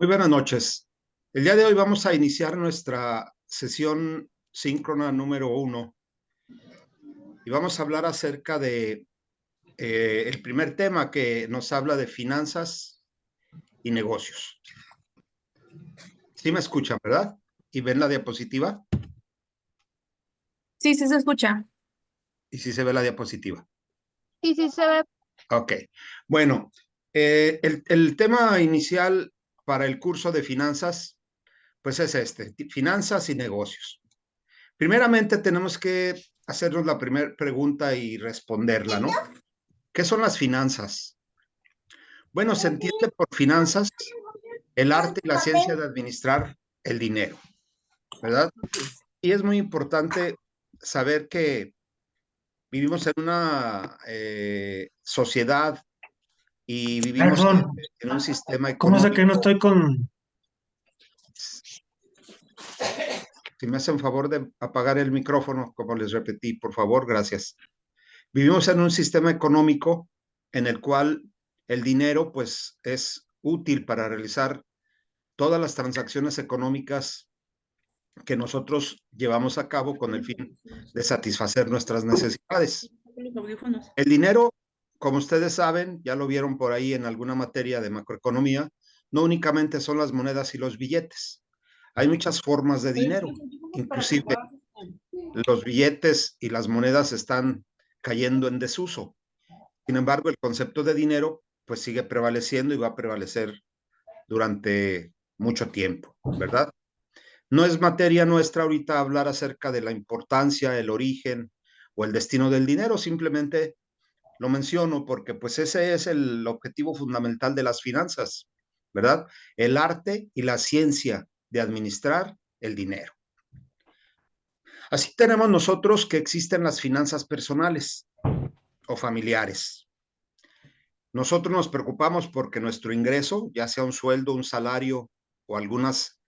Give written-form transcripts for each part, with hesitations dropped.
Muy buenas noches. El día de hoy vamos a iniciar nuestra sesión síncrona número 1 y vamos a hablar acerca de el primer tema que nos habla de finanzas y negocios. ¿Sí me escuchan, verdad? ¿Y ven la diapositiva? Sí, sí se escucha. ¿Y sí se ve la diapositiva? Sí, sí se ve. Ok. Bueno, el tema inicial para el curso de finanzas, pues es finanzas y negocios. Primeramente tenemos que hacernos la primera pregunta y responderla, ¿no? ¿Qué son las finanzas? Bueno, se entiende por finanzas el arte y la ciencia de administrar el dinero, ¿verdad? Y es muy importante saber que vivimos en una sociedad y vivimos Alfon, en un sistema ¿cómo sé que no económico. estoy con...? Si me hacen favor de apagar el micrófono, como les repetí, por favor, gracias. Vivimos en un sistema económico en el cual el dinero, pues, es útil para realizar todas las transacciones económicas que nosotros llevamos a cabo con el fin de satisfacer nuestras necesidades. El dinero, como ustedes saben, ya lo vieron por ahí en alguna materia de macroeconomía, no únicamente son las monedas y los billetes. Hay muchas formas de dinero, inclusive los billetes y las monedas están cayendo en desuso. Sin embargo, el concepto de dinero pues sigue prevaleciendo y va a prevalecer durante mucho tiempo, ¿verdad? No es materia nuestra ahorita hablar acerca de la importancia, el origen o el destino del dinero, simplemente lo menciono porque pues ese es el objetivo fundamental de las finanzas, ¿verdad? El arte y la ciencia de administrar el dinero. Así tenemos nosotros que existen las finanzas personales o familiares. Nosotros nos preocupamos porque nuestro ingreso, ya sea un sueldo, un salario o algunas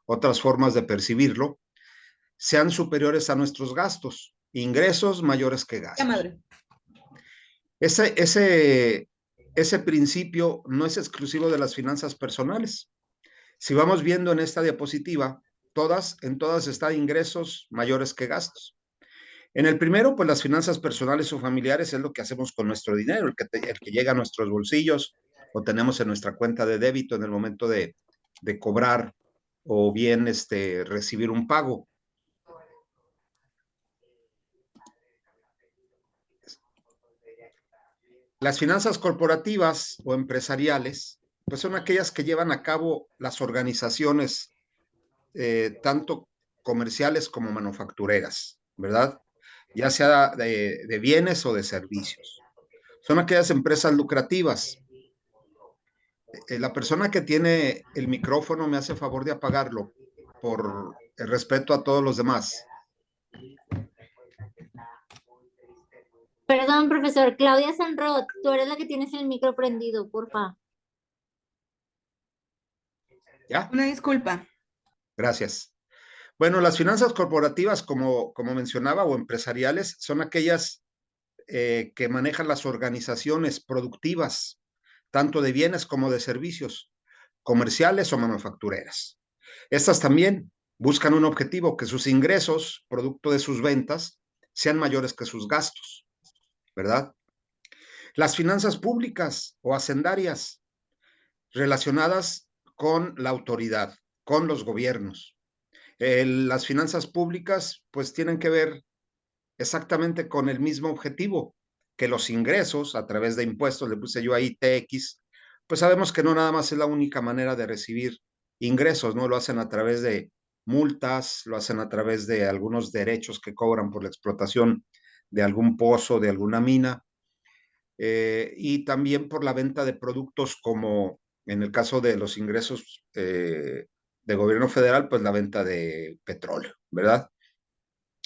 otras formas de percibirlo, sean superiores a nuestros gastos, ingresos mayores que gastos. Ese principio no es exclusivo de las finanzas personales. Si vamos viendo en esta diapositiva, en todas está ingresos mayores que gastos. En el primero, pues las finanzas personales o familiares es lo que hacemos con nuestro dinero, el que llega a nuestros bolsillos o tenemos en nuestra cuenta de débito en el momento de cobrar o bien recibir un pago. Las finanzas corporativas o empresariales, pues son aquellas que llevan a cabo las organizaciones, tanto comerciales como manufactureras, ¿verdad? Ya sea de bienes o de servicios. Son aquellas empresas lucrativas. La persona que tiene el micrófono me hace favor de apagarlo por el respeto a todos los demás. Perdón, profesor. Claudia Sanrot, tú eres la que tienes el micro prendido, porfa. ¿Ya? Una disculpa. Gracias. Bueno, las finanzas corporativas, como mencionaba, o empresariales, son aquellas que manejan las organizaciones productivas, tanto de bienes como de servicios, comerciales o manufactureras. Estas también buscan un objetivo, que sus ingresos, producto de sus ventas, sean mayores que sus gastos, ¿verdad? Las finanzas públicas o hacendarias relacionadas con la autoridad, con los gobiernos. Las finanzas públicas pues tienen que ver exactamente con el mismo objetivo, que los ingresos a través de impuestos, le puse yo ahí TX, pues sabemos que no nada más es la única manera de recibir ingresos, ¿no? Lo hacen a través de multas, lo hacen a través de algunos derechos que cobran por la explotación de algún pozo, de alguna mina, y también por la venta de productos como en el caso de los ingresos de gobierno federal, pues la venta de petróleo, ¿verdad?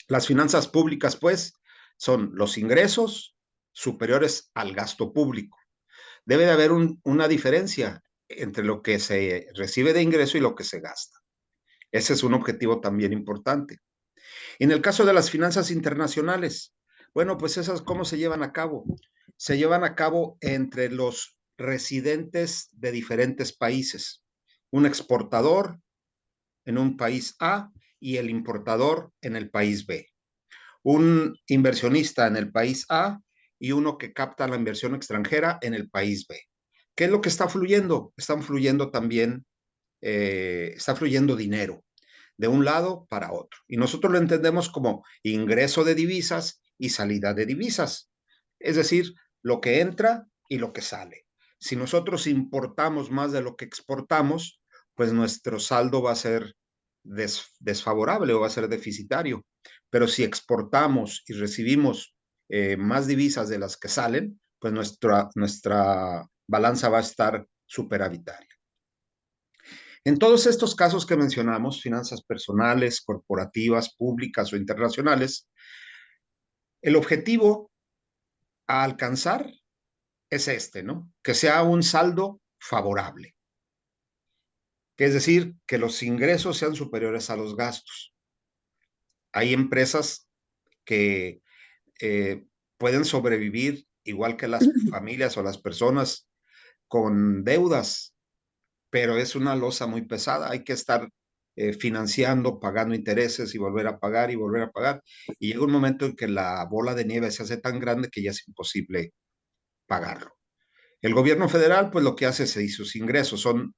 Las finanzas públicas, pues, son los ingresos superiores al gasto público. Debe de haber una diferencia entre lo que se recibe de ingreso y lo que se gasta. Ese es un objetivo también importante. En el caso de las finanzas internacionales, bueno, pues esas, ¿cómo se llevan a cabo? Se llevan a cabo entre residentes de diferentes países. Un exportador en un país A y el importador en el país B. Un inversionista en el país A y uno que capta la inversión extranjera en el país B. ¿Qué es lo que está fluyendo? Están fluyendo también, está fluyendo dinero de un lado para otro. Y nosotros lo entendemos como ingreso de divisas y salida de divisas. Es decir, lo que entra y lo que sale. Si nosotros importamos más de lo que exportamos, pues nuestro saldo va a ser desfavorable o va a ser deficitario. Pero si exportamos y recibimos más divisas de las que salen, pues nuestra balanza va a estar superavitaria. En todos estos casos que mencionamos, finanzas personales, corporativas, públicas o internacionales, el objetivo a alcanzar es este, ¿no? Que sea un saldo favorable, que es decir, que los ingresos sean superiores a los gastos. Hay empresas que pueden sobrevivir igual que las familias o las personas con deudas, pero es una losa muy pesada. Hay que estar financiando, pagando intereses y volver a pagar y volver a pagar. Y llega un momento en que la bola de nieve se hace tan grande que ya es imposible pagarlo. El gobierno federal, pues lo que hace es si sus ingresos son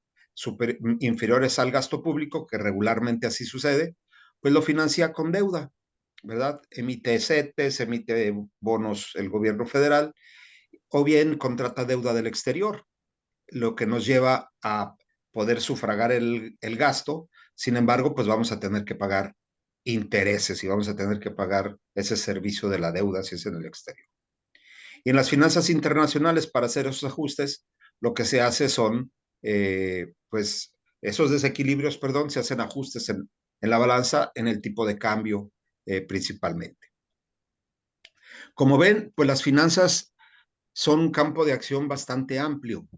inferiores al gasto público, que regularmente así sucede, pues lo financia con deuda, ¿verdad? Emite CETES, emite bonos el gobierno federal, o bien contrata deuda del exterior, lo que nos lleva a poder sufragar el gasto. Sin embargo, pues vamos a tener que pagar intereses y vamos a tener que pagar ese servicio de la deuda si es en el exterior. Y en las finanzas internacionales, para hacer esos ajustes, lo que se hace son, pues, esos desequilibrios, perdón, se hacen ajustes en la balanza en el tipo de cambio principalmente. Como ven, pues las finanzas son un campo de acción bastante amplio.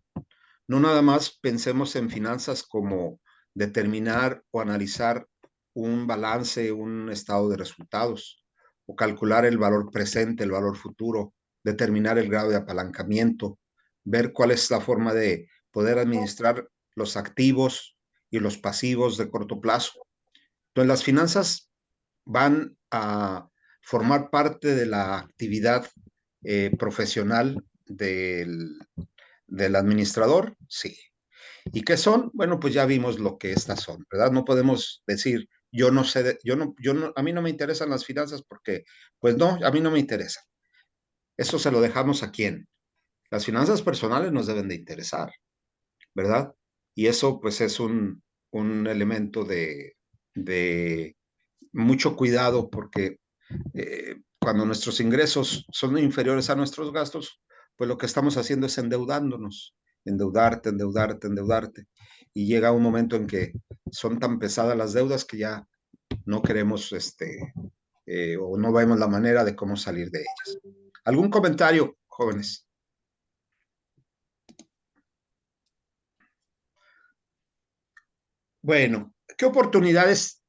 No nada más pensemos en finanzas como determinar o analizar un balance, un estado de resultados, o calcular el valor presente, el valor futuro, determinar el grado de apalancamiento, ver cuál es la forma de poder administrar los activos y los pasivos de corto plazo. Entonces, las finanzas van a formar parte de la actividad profesional del administrador, sí. ¿Y qué son? Bueno, pues ya vimos lo que estas son, ¿verdad? No podemos decir, yo no sé, a mí no me interesan las finanzas porque, pues no, a mí no me interesa. Eso se lo dejamos a quién. Las finanzas personales nos deben de interesar, ¿verdad? Y eso, pues, es un elemento de mucho cuidado porque cuando nuestros ingresos son inferiores a nuestros gastos, pues lo que estamos haciendo es endeudándonos, endeudarte, endeudarte, endeudarte. Y llega un momento en que son tan pesadas las deudas que ya no queremos, o no vemos la manera de cómo salir de ellas. ¿Algún comentario, jóvenes? Bueno, ¿qué oportunidades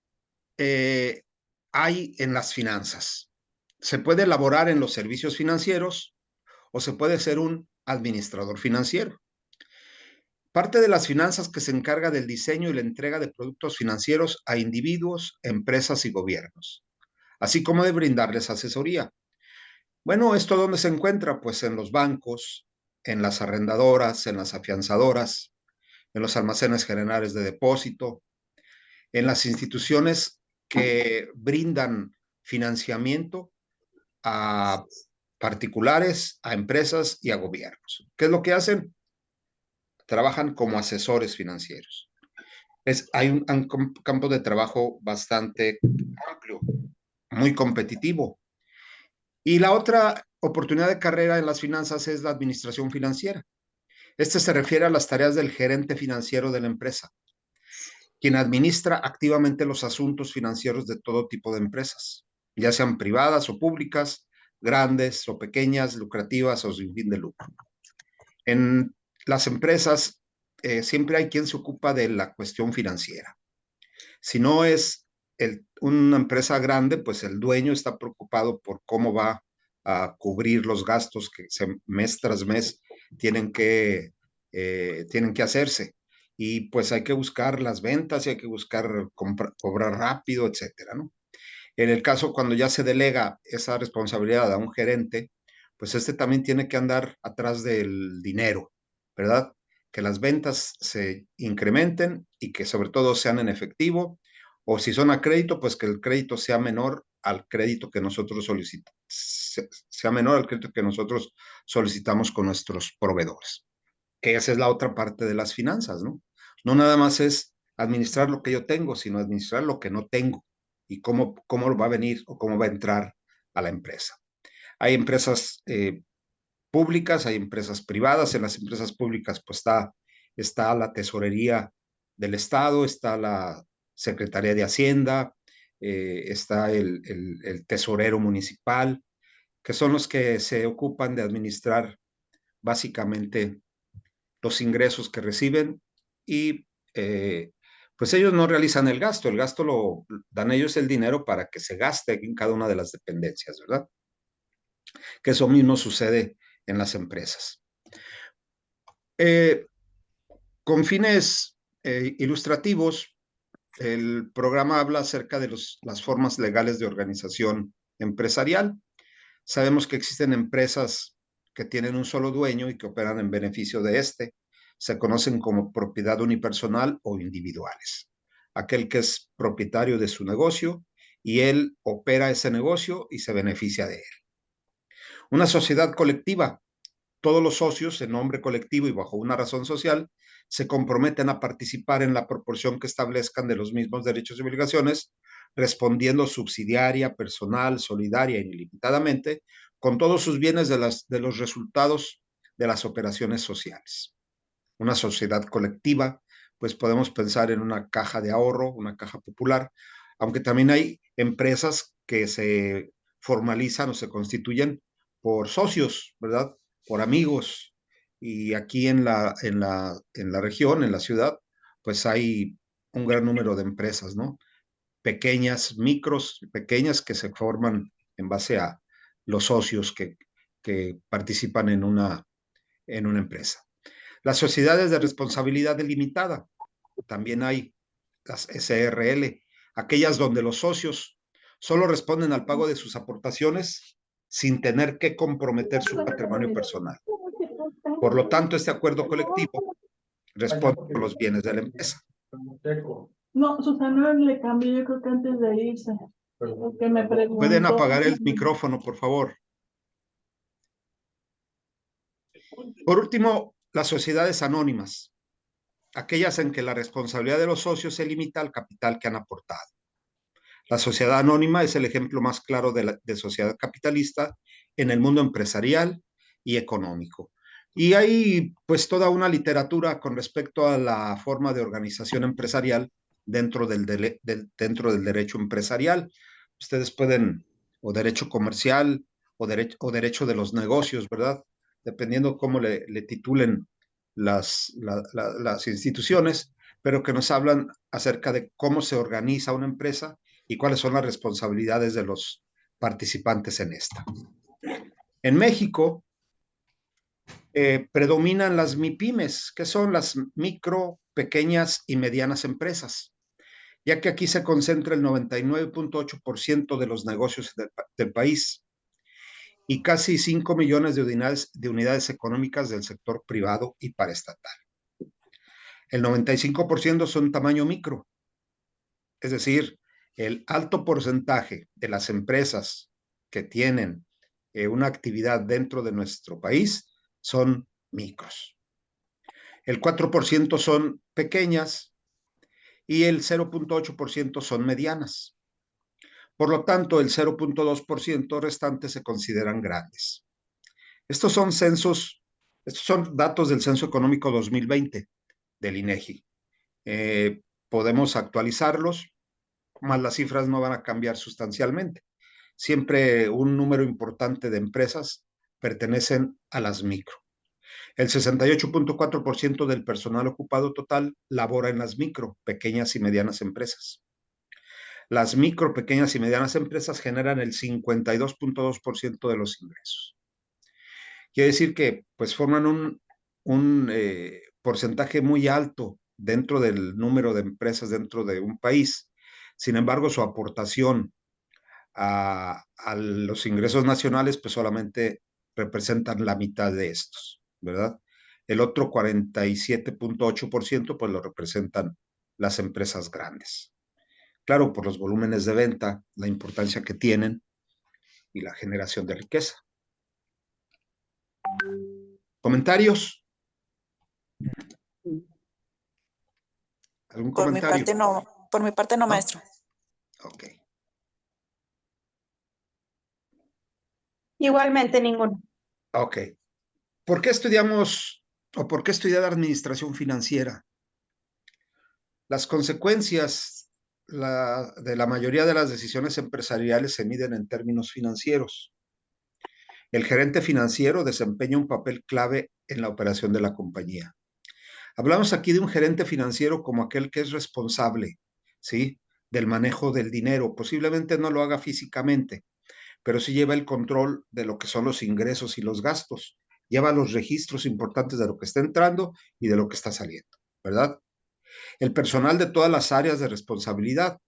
hay en las finanzas? Se puede elaborar en los servicios financieros o se puede ser un administrador financiero. Parte de las finanzas que se encarga del diseño y la entrega de productos financieros a individuos, empresas y gobiernos, así como de brindarles asesoría. Bueno, ¿esto dónde se encuentra? Pues en los bancos, en las arrendadoras, en las afianzadoras, en los almacenes generales de depósito, en las instituciones que brindan financiamiento a particulares, a empresas y a gobiernos. ¿Qué es lo que hacen? Trabajan como asesores financieros. Hay un campo de trabajo bastante amplio, muy competitivo. Y la otra oportunidad de carrera en las finanzas es la administración financiera. Este se refiere a las tareas del gerente financiero de la empresa, quien administra activamente los asuntos financieros de todo tipo de empresas, ya sean privadas o públicas, grandes o pequeñas, lucrativas o sin fin de lucro. En las empresas siempre hay quien se ocupa de la cuestión financiera. Si no es una empresa grande, pues el dueño está preocupado por cómo va a cubrir los gastos que mes tras mes tienen que tienen que hacerse. Y pues hay que buscar las ventas y hay que buscar cobrar rápido, etcétera, ¿no? En el caso cuando ya se delega esa responsabilidad a un gerente, pues este también tiene que andar atrás del dinero, ¿verdad? Que las ventas se incrementen y que sobre todo sean en efectivo, o si son a crédito, pues que el crédito sea menor al crédito que nosotros solicitamos, sea menor al crédito que nosotros solicitamos con nuestros proveedores. Que esa es la otra parte de las finanzas, ¿no? No nada más es administrar lo que yo tengo, sino administrar lo que no tengo y cómo va a venir o cómo va a entrar a la empresa. Hay empresas públicas, hay empresas privadas. En las empresas públicas pues está la tesorería del Estado, está la Secretaría de Hacienda, está el tesorero municipal, que son los que se ocupan de administrar básicamente los ingresos que reciben y pues ellos no realizan el gasto lo dan ellos el dinero para que se gaste en cada una de las dependencias, ¿verdad? Que eso mismo sucede en las empresas. Con fines ilustrativos, el programa habla acerca de las formas legales de organización empresarial. Sabemos que existen empresas que tienen un solo dueño y que operan en beneficio de este. Se conocen como propiedad unipersonal o individuales. Aquel que es propietario de su negocio y él opera ese negocio y se beneficia de él. Una sociedad colectiva. Todos los socios, en nombre colectivo y bajo una razón social, se comprometen a participar en la proporción que establezcan de los mismos derechos y obligaciones, respondiendo subsidiaria, personal, solidaria e ilimitadamente con todos sus bienes de los resultados de las operaciones sociales. Una sociedad colectiva, pues podemos pensar en una caja de ahorro, una caja popular, aunque también hay empresas que se formalizan o se constituyen por socios, ¿verdad? Por amigos. Y aquí en la región, en la ciudad, pues hay un gran número de empresas, ¿no? Pequeñas, micros, pequeñas que se forman en base a los socios que participan en una empresa. Las sociedades de responsabilidad limitada, también hay las SRL, aquellas donde los socios solo responden al pago de sus aportaciones sin tener que comprometer su patrimonio personal. Por lo tanto, este acuerdo colectivo responde por los bienes de la empresa. No, Susana le cambió, yo creo que antes de irse. Porque me preguntó. ¿Pueden apagar el micrófono, por favor? Por último, las sociedades anónimas, aquellas en que la responsabilidad de los socios se limita al capital que han aportado. La sociedad anónima es el ejemplo más claro de sociedad capitalista en el mundo empresarial y económico. Y hay pues toda una literatura con respecto a la forma de organización empresarial dentro del derecho empresarial. Ustedes pueden, o derecho comercial, o derecho de los negocios, ¿verdad? Dependiendo cómo le titulen las instituciones, pero que nos hablan acerca de cómo se organiza una empresa y cuáles son las responsabilidades de los participantes en esta. En México predominan las MIPYMES, que son las micro, pequeñas y medianas empresas, ya que aquí se concentra el 99.8% de los negocios del país y casi 5 millones de unidades económicas del sector privado y paraestatal. El 95% son tamaño micro, es decir, el alto porcentaje de las empresas que tienen una actividad dentro de nuestro país son micros. El 4% son pequeñas y el 0.8% son medianas. Por lo tanto, el 0.2% restante se consideran grandes. Estos son datos del Censo Económico 2020 del INEGI. Podemos actualizarlos, más las cifras no van a cambiar sustancialmente. Siempre un número importante de empresas pertenecen a las micro. El 68.4% del personal ocupado total labora en las micro, pequeñas y medianas empresas. Las micro, pequeñas y medianas empresas generan el 52.2% de los ingresos. Quiere decir que pues forman un porcentaje muy alto dentro del número de empresas dentro de un país. Sin embargo, su aportación a los ingresos nacionales, pues solamente representan la mitad de estos, ¿verdad? El otro 47.8%, pues lo representan las empresas grandes. Claro, por los volúmenes de venta, la importancia que tienen y la generación de riqueza. ¿Comentarios? ¿Algún Por mi comentario? parte no, por mi parte no, ¿No? maestro. Ok. Igualmente ninguno. Ok. ¿Por qué estudiamos o por qué estudiar administración financiera? Las consecuencias de la mayoría de las decisiones empresariales se miden en términos financieros. El gerente financiero desempeña un papel clave en la operación de la compañía. Hablamos aquí de un gerente financiero como aquel que es responsable, ¿sí?, del manejo del dinero. Posiblemente no lo haga físicamente, pero sí lleva el control de lo que son los ingresos y los gastos. Lleva los registros importantes de lo que está entrando y de lo que está saliendo, ¿verdad? El personal de todas las áreas de responsabilidad,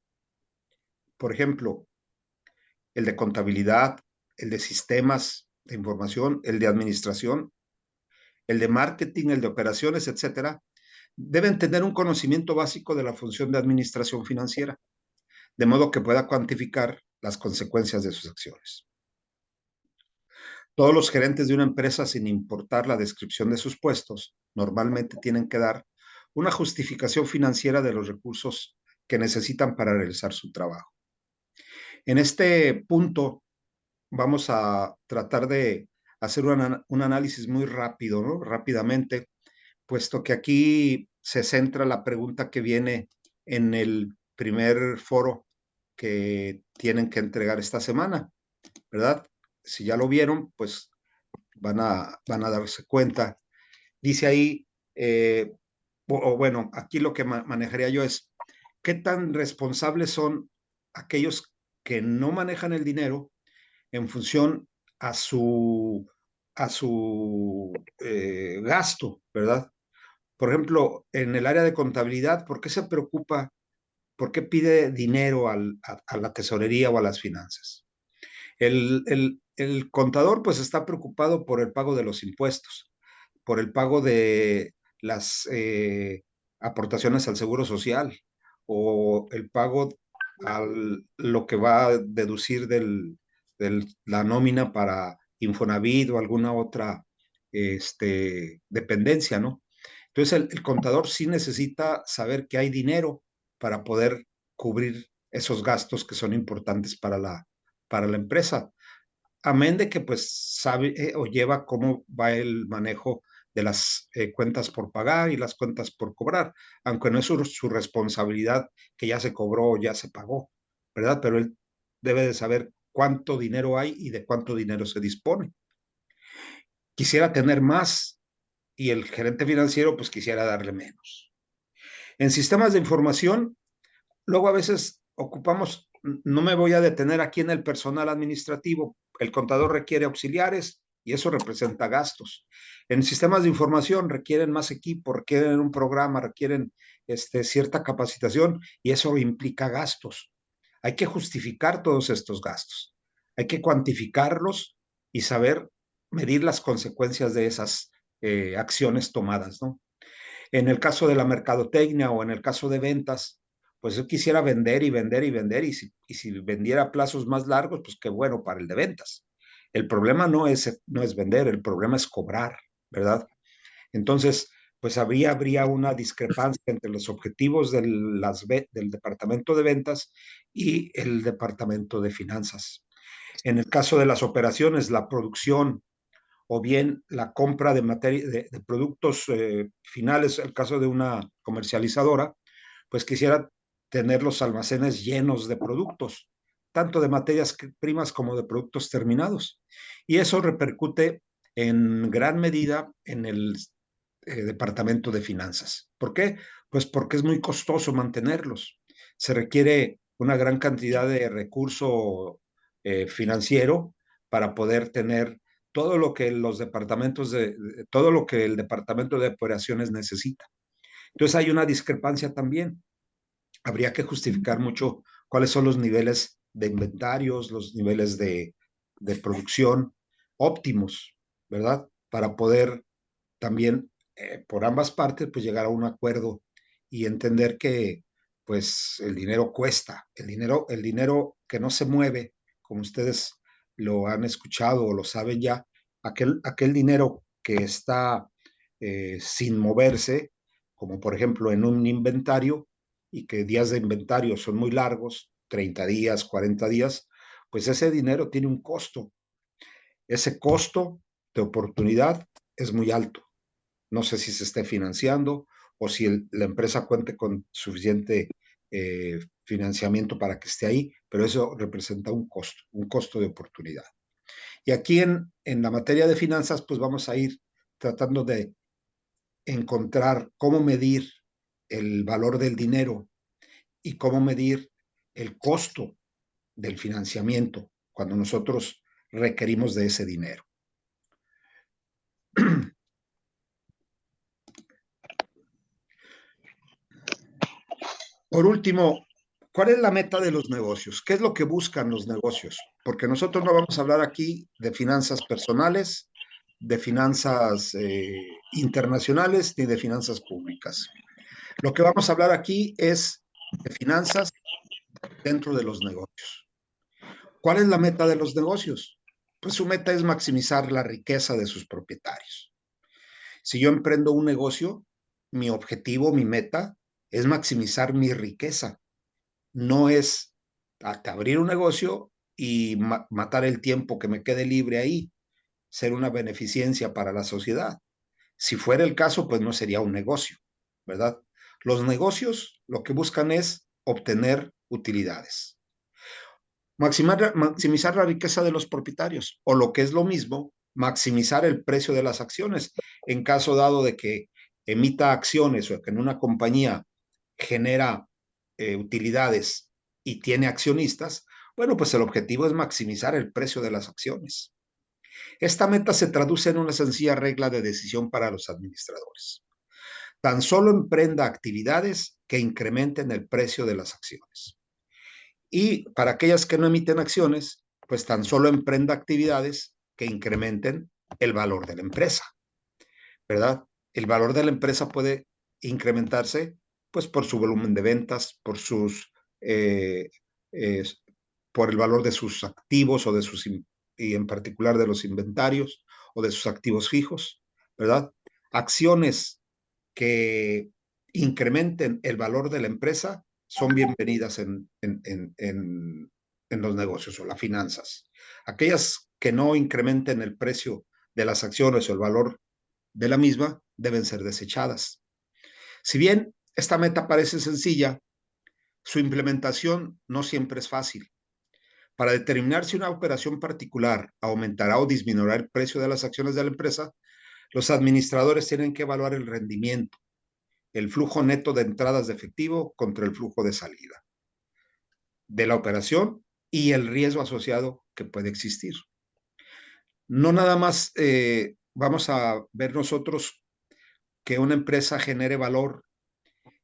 por ejemplo, el de contabilidad, el de sistemas de información, el de administración, el de marketing, el de operaciones, etcétera, deben tener un conocimiento básico de la función de administración financiera, de modo que pueda cuantificar las consecuencias de sus acciones. Todos los gerentes de una empresa, sin importar la descripción de sus puestos, normalmente tienen que dar una justificación financiera de los recursos que necesitan para realizar su trabajo. En este punto vamos a tratar de hacer un análisis muy rápido, ¿no? Rápidamente, puesto que aquí se centra la pregunta que viene en el primer foro que tienen que entregar esta semana, ¿verdad? Si ya lo vieron, pues van a darse cuenta. Dice ahí, bueno, aquí lo que manejaría yo es, ¿qué tan responsables son aquellos que no manejan el dinero en función a su gasto, ¿verdad? Por ejemplo, en el área de contabilidad, ¿por qué se preocupa? ¿Por qué pide dinero a la tesorería o a las finanzas? El contador pues está preocupado por el pago de los impuestos, por el pago de las aportaciones al seguro social o el pago a lo que va a deducir de la nómina para Infonavit o alguna otra dependencia, ¿no? Entonces el contador sí necesita saber que hay dinero para poder cubrir esos gastos que son importantes para la empresa. Amén de que pues sabe o lleva cómo va el manejo de las cuentas por pagar y las cuentas por cobrar, aunque no es su responsabilidad que ya se cobró o ya se pagó, ¿verdad? Pero él debe de saber cuánto dinero hay y de cuánto dinero se dispone. Quisiera tener más y el gerente financiero pues quisiera darle menos. En sistemas de información, luego a veces ocupamos, no me voy a detener aquí en el personal administrativo, el contador requiere auxiliares y eso representa gastos. En sistemas de información requieren más equipo, requieren un programa, requieren cierta capacitación y eso implica gastos. Hay que justificar todos estos gastos, hay que cuantificarlos y saber medir las consecuencias de esas acciones tomadas, ¿no? En el caso de la mercadotecnia o en el caso de ventas, pues yo quisiera vender y vender y vender y si vendiera a plazos más largos, pues qué bueno para el de ventas. El problema no es vender, el problema es cobrar, ¿verdad? Entonces, pues habría una discrepancia entre los objetivos del departamento de ventas y el departamento de finanzas. En el caso de las operaciones, la producción, o bien la compra de materia de productos finales, el caso de una comercializadora, pues quisiera tener los almacenes llenos de productos, tanto de materias primas como de productos terminados. Y eso repercute en gran medida en el departamento de finanzas. ¿Por qué? Pues porque es muy costoso mantenerlos. Se requiere una gran cantidad de recurso financiero para poder tener todo lo que los departamentos todo lo que el departamento de operaciones necesita. Entonces hay una discrepancia también. Habría que justificar mucho cuáles son los niveles de inventarios, los niveles de producción óptimos, ¿verdad? Para poder también por ambas partes pues llegar a un acuerdo y entender que pues el dinero cuesta, el dinero que no se mueve, como ustedes lo han escuchado o lo saben ya, aquel dinero que está sin moverse, como por ejemplo en un inventario, y que días de inventario son muy largos, 30 días, 40 días, pues ese dinero tiene un costo. Ese costo de oportunidad es muy alto. No sé si se esté financiando o si la empresa cuente con suficiente financiamiento para que esté ahí, pero eso representa un costo de oportunidad. Y aquí en la materia de finanzas, pues vamos a ir tratando de encontrar cómo medir el valor del dinero y cómo medir el costo del financiamiento cuando nosotros requerimos de ese dinero. Por último, ¿cuál es la meta de los negocios? ¿Qué es lo que buscan los negocios? Porque nosotros no vamos a hablar aquí de finanzas personales, de finanzas internacionales, ni de finanzas públicas. Lo que vamos a hablar aquí es de finanzas dentro de los negocios. ¿Cuál es la meta de los negocios? Pues su meta es maximizar la riqueza de sus propietarios. Si yo emprendo un negocio, mi objetivo, mi meta es maximizar mi riqueza. No es hasta abrir un negocio y matar el tiempo que me quede libre ahí, ser una beneficencia para la sociedad. Si fuera el caso, pues no sería un negocio, ¿verdad? Los negocios lo que buscan es obtener utilidades. Maximizar la riqueza de los propietarios, o lo que es lo mismo, maximizar el precio de las acciones. En caso dado de que emita acciones o que en una compañía genera utilidades y tiene accionistas, bueno, pues el objetivo es maximizar el precio de las acciones. Esta meta se traduce en una sencilla regla de decisión para los administradores. Tan solo emprenda actividades que incrementen el precio de las acciones. Y para aquellas que no emiten acciones, pues tan solo emprenda actividades que incrementen el valor de la empresa, ¿verdad? El valor de la empresa puede incrementarse pues por su volumen de ventas, eh, eh, por el valor de sus activos o y en particular de los inventarios o de sus activos fijos, ¿verdad? Acciones que incrementen el valor de la empresa son bienvenidas en los negocios o las finanzas. Aquellas que no incrementen el precio de las acciones o el valor de la misma deben ser desechadas. Si bien esta meta parece sencilla, su implementación no siempre es fácil. Para determinar si una operación particular aumentará o disminuirá el precio de las acciones de la empresa, los administradores tienen que evaluar el rendimiento, el flujo neto de entradas de efectivo contra el flujo de salida de la operación y el riesgo asociado que puede existir. No nada más vamos a ver nosotros que una empresa genere valor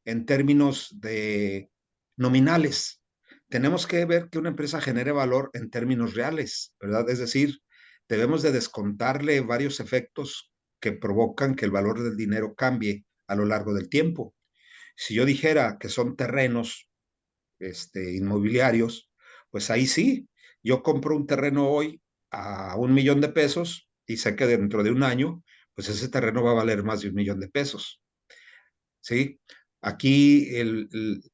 en términos de nominales. Tenemos que ver que una empresa genere valor en términos reales, ¿verdad? Es decir, debemos de descontarle varios efectos que provocan que el valor del dinero cambie a lo largo del tiempo. Si yo dijera que son terrenos inmobiliarios, pues ahí sí, yo compro un terreno hoy a 1 millón de pesos y sé que dentro de un año, pues ese terreno va a valer más de 1 millón de pesos. ¿Sí? Aquí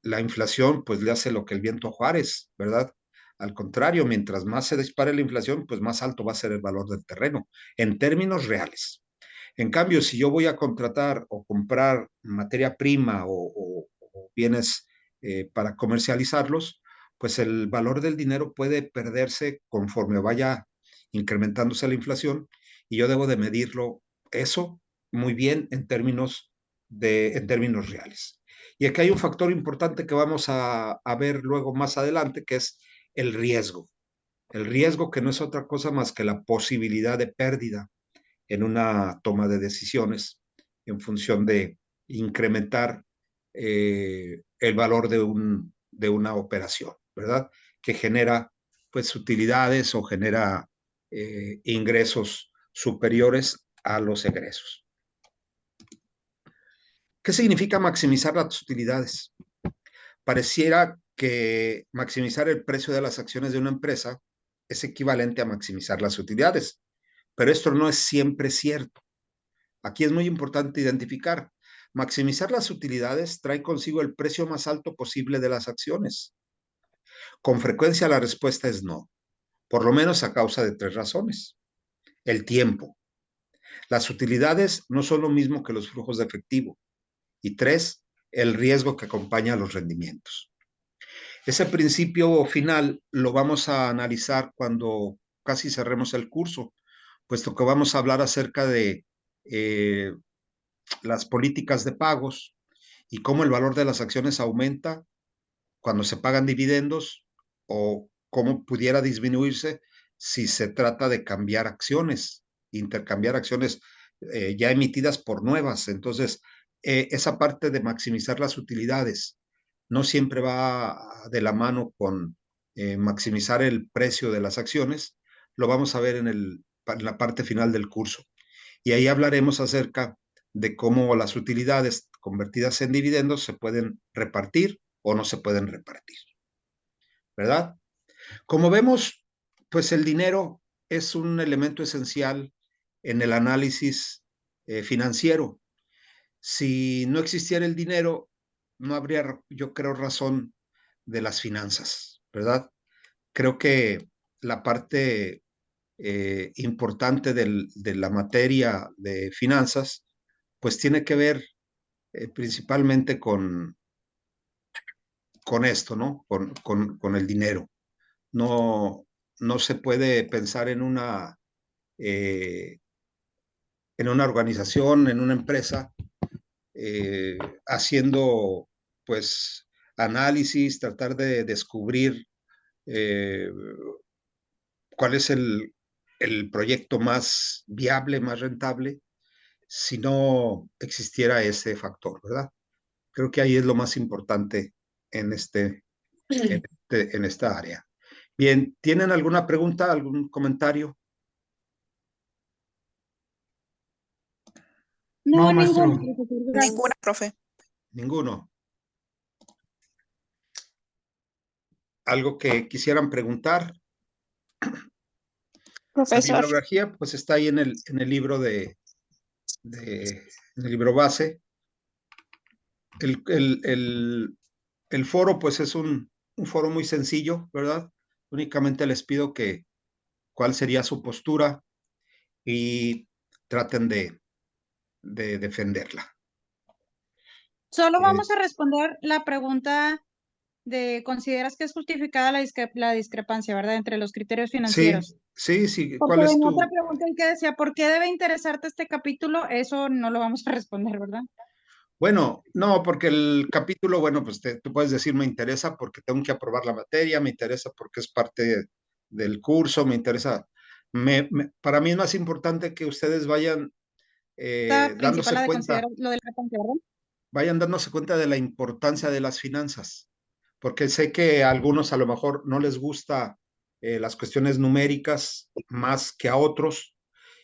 la inflación pues le hace lo que el viento a Juárez, ¿verdad? Al contrario, mientras más se dispare la inflación, pues más alto va a ser el valor del terreno, en términos reales. En cambio, si yo voy a contratar o comprar materia prima o bienes para comercializarlos, pues el valor del dinero puede perderse conforme vaya incrementándose la inflación y yo debo de medirlo eso muy bien en términos reales. Y aquí hay un factor importante que vamos a ver luego más adelante, que es el riesgo. El riesgo que no es otra cosa más que la posibilidad de pérdida en una toma de decisiones en función de incrementar el valor de una operación, ¿verdad? Que genera pues utilidades o genera ingresos superiores a los egresos. ¿Qué significa maximizar las utilidades? Pareciera que maximizar el precio de las acciones de una empresa es equivalente a maximizar las utilidades, pero esto no es siempre cierto. Aquí es muy importante identificar. Maximizar las utilidades trae consigo el precio más alto posible de las acciones. Con frecuencia la respuesta es no, por lo menos a causa de 3 razones. El tiempo. Las utilidades no son lo mismo que los flujos de efectivo. Y 3, el riesgo que acompaña a los rendimientos. Ese principio final lo vamos a analizar cuando casi cerremos el curso, puesto que vamos a hablar acerca de las políticas de pagos y cómo el valor de las acciones aumenta cuando se pagan dividendos o cómo pudiera disminuirse si se trata de cambiar acciones, intercambiar acciones ya emitidas por nuevas. Entonces, esa parte de maximizar las utilidades no siempre va de la mano con maximizar el precio de las acciones. Lo vamos a ver en la parte final del curso. Y ahí hablaremos acerca de cómo las utilidades convertidas en dividendos se pueden repartir o no se pueden repartir, ¿verdad? Como vemos, pues el dinero es un elemento esencial en el análisis financiero. Si no existiera el dinero, no habría, yo creo, razón de las finanzas, ¿verdad? Creo que la parte importante de la materia de finanzas, pues tiene que ver principalmente con esto, ¿no? Con el dinero. No, no se puede pensar en una organización, en una empresa, eh, haciendo pues análisis, tratar de descubrir eh, cuál es el proyecto más viable, más rentable, si no existiera ese factor, ¿verdad? Creo que ahí es lo más importante en, en esta área. Bien, ¿tienen alguna pregunta, algún comentario? No, No, maestro. ninguno, profesor, gracias. Ninguna, profe. Ninguno. ¿Algo que quisieran preguntar? La Profesor. bibliografía, pues está ahí en el libro en el libro base. El foro, pues es un foro muy sencillo, ¿verdad? Únicamente les pido que cuál sería su postura y traten de defenderla. Solo vamos a responder la pregunta de ¿consideras que es justificada la discrepancia, verdad, entre los criterios financieros? Sí. Porque ¿Cuál es venía tu...? otra pregunta que decía, ¿por qué debe interesarte este capítulo? Eso no lo vamos a responder, ¿verdad? Bueno, no, porque el capítulo, bueno, pues tú puedes decir, me interesa porque tengo que aprobar la materia, me interesa porque es parte del curso, me interesa. Para mí es más importante que ustedes vayan Esta principal, la dándose de cuenta, considerar lo de la discrepancia, ¿verdad? vayan dándose cuenta de la importancia de las finanzas, porque sé que a algunos a lo mejor no les gusta las cuestiones numéricas más que a otros,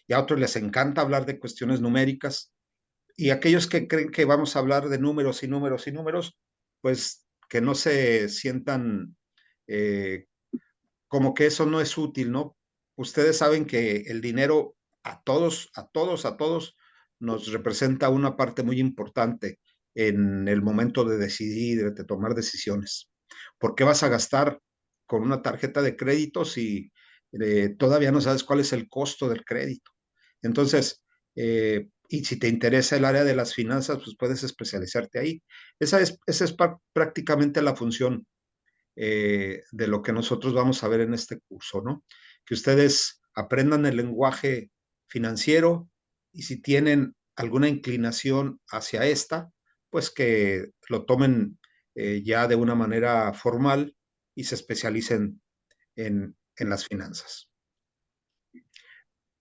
y a otros les encanta hablar de cuestiones numéricas. Y aquellos que creen que vamos a hablar de números y números y números, pues que no se sientan eh, como que eso no es útil, ¿no? Ustedes saben que el dinero a todos nos representa una parte muy importante en el momento de decidir, de tomar decisiones. ¿Por qué vas a gastar con una tarjeta de crédito si todavía no sabes cuál es el costo del crédito? Entonces, y si te interesa el área de las finanzas, pues puedes especializarte ahí. Esa es prácticamente la función de lo que nosotros vamos a ver en este curso, ¿no? Que ustedes aprendan el lenguaje financiero y si tienen alguna inclinación hacia esta, pues que lo tomen ya de una manera formal y se especialicen en las finanzas.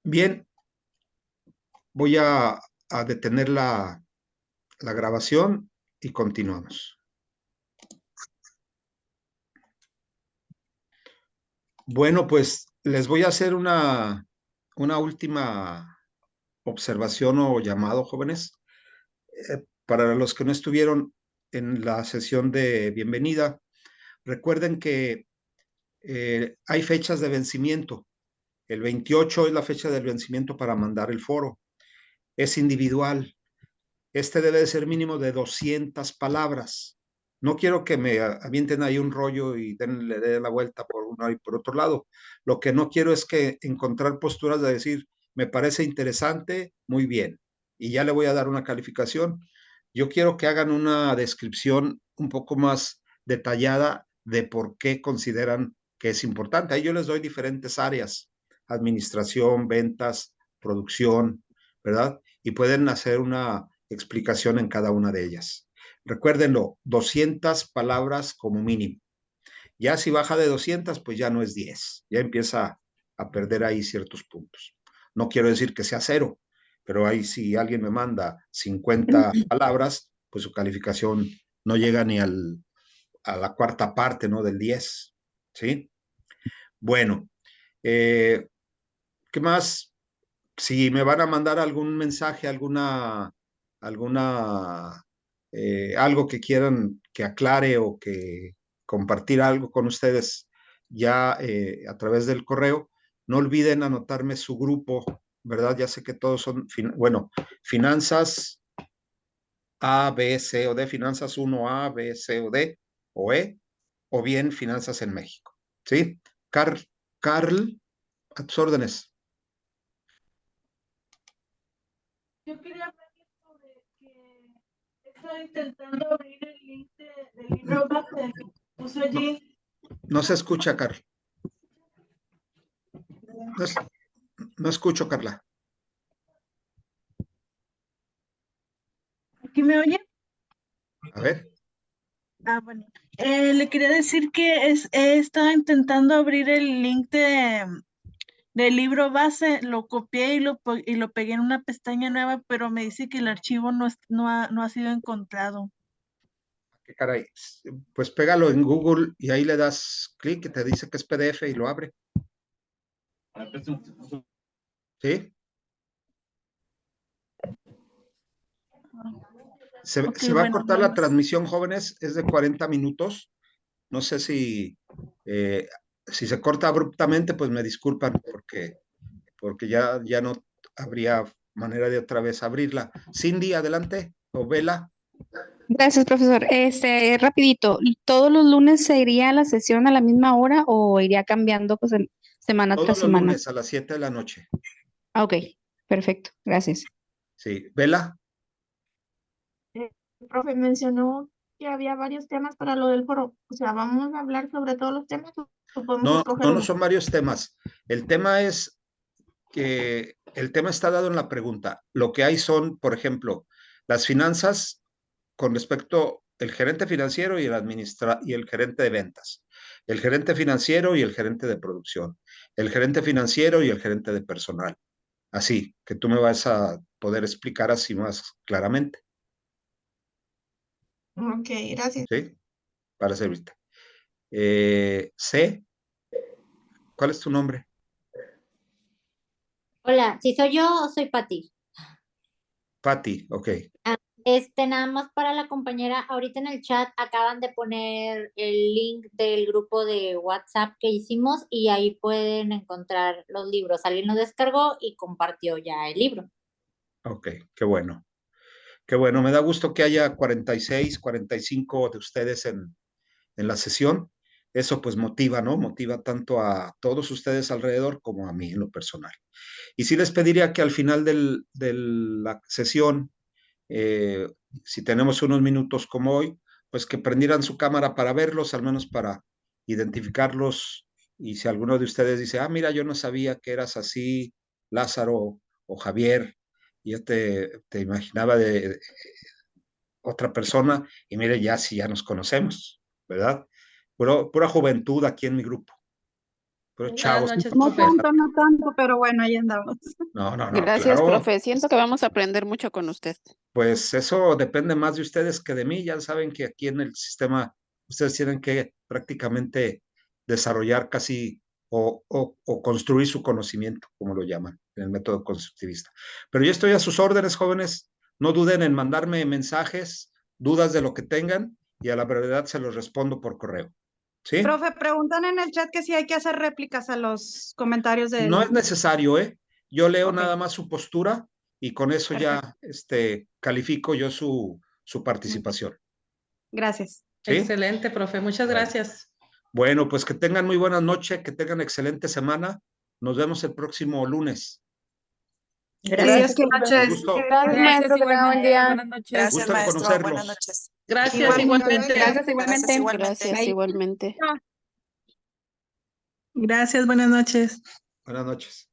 Bien, voy a detener la grabación y continuamos. Bueno, pues les voy a hacer una última observación o llamado, jóvenes. Para los que no estuvieron en la sesión de bienvenida, recuerden que hay fechas de vencimiento. El 28 es la fecha del vencimiento para mandar el foro. Es individual. Este debe de ser mínimo de 200 palabras. No quiero que me avienten ahí un rollo y le dé la vuelta por uno y por otro lado. Lo que no quiero es que encontrar posturas de decir, me parece interesante, muy bien, y ya le voy a dar una calificación. Yo quiero que hagan una descripción un poco más detallada de por qué consideran que es importante. Ahí yo les doy diferentes áreas, administración, ventas, producción, ¿verdad? Y pueden hacer una explicación en cada una de ellas. Recuérdenlo, 200 palabras como mínimo. Ya si baja de 200, pues ya no es 10. Ya empieza a perder ahí ciertos puntos. No quiero decir que sea cero, pero ahí si alguien me manda 50 palabras, pues su calificación no llega ni a la cuarta parte, ¿no? Del 10. ¿Sí? Bueno, ¿qué más? Si me van a mandar algún mensaje, algo que quieran que aclare o que compartir algo con ustedes ya a través del correo, no olviden anotarme su grupo, ¿verdad? Ya sé que todos son, finanzas A, B, C o D, finanzas 1A, B, C o D o E, o bien finanzas en México, ¿sí? Carl, a tus órdenes. Yo quería hablar sobre que estoy intentando abrir el link del libro base que puso allí. No se escucha, Carl. No escucho, Carla. ¿Aquí me oye? A ver. Bueno. Le quería decir que he estado intentando abrir el link del libro base, lo copié y lo pegué en una pestaña nueva, pero me dice que el archivo no ha sido encontrado. ¿Qué caray? Pues pégalo en Google y ahí le das clic y te dice que es PDF y lo abre. ¿Sí? Se va a cortar la transmisión, jóvenes, es de 40 minutos. No sé si se corta abruptamente, pues me disculpan porque ya no habría manera de otra vez abrirla. Cindy, adelante, o Vela. Gracias, profesor. Rapidito, ¿todos los lunes se iría a la sesión a la misma hora o iría cambiando pues, semana Todos tras los semana? lunes a las 7 de la noche. Ok, perfecto, gracias. Sí, Vela. El profe mencionó que había varios temas para lo del foro. O sea, ¿vamos a hablar sobre todos los temas o podemos escoger No uno? son varios temas. El tema es que el tema está dado en la pregunta. Lo que hay son, por ejemplo, las finanzas con respecto al gerente financiero y el gerente de ventas, el gerente financiero y el gerente de producción, el gerente financiero y el gerente de personal. Así, que tú me vas a poder explicar así más claramente. Ok, gracias. ¿Sí? Para servirte. C, ¿cuál es tu nombre? Hola, si soy yo o soy Pati. Patti, ok. Nada más para la compañera, ahorita en el chat acaban de poner el link del grupo de WhatsApp que hicimos y ahí pueden encontrar los libros. Alguien lo descargó y compartió ya el libro. Ok, qué bueno. Qué bueno, me da gusto que haya 46, 45 de ustedes en la sesión. Eso pues motiva, ¿no? Motiva tanto a todos ustedes alrededor como a mí en lo personal. Y sí les pediría que al final de la sesión, si tenemos unos minutos como hoy, pues que prendieran su cámara para verlos, al menos para identificarlos. Y si alguno de ustedes dice, mira, yo no sabía que eras así, Lázaro o Javier, y yo te imaginaba de otra persona, y mire, ya nos conocemos, ¿verdad? Pura juventud aquí en mi grupo. Pero Buenas chavos. noches, No profe. tanto, no tanto, pero bueno, ahí andamos. No, Gracias, claro. profe. Siento que vamos a aprender mucho con usted. Pues eso depende más de ustedes que de mí. Ya saben que aquí en el sistema ustedes tienen que prácticamente desarrollar casi o construir su conocimiento, como lo llaman, en el método constructivista. Pero yo estoy a sus órdenes, jóvenes. No duden en mandarme mensajes, dudas de lo que tengan, y a la brevedad se los respondo por correo. ¿Sí? Profe, preguntan en el chat que si hay que hacer réplicas a los comentarios de... No es necesario, ¿eh? Yo leo Ok. nada más su postura y con eso ya califico yo su participación. Gracias. ¿Sí? Excelente, profe. Muchas Bueno. gracias. Bueno, pues que tengan muy buena noche, que tengan excelente semana. Nos vemos el próximo lunes. Gracias. Gusto, Gracias, maestro. Que tenga buen día. Buenas noches. Gracias, gusto en maestro. conocerlos. Buenas noches. Gracias, igualmente. Gracias, igualmente. Gracias, igualmente. Gracias, Bye. igualmente. Gracias, buenas noches. Buenas noches.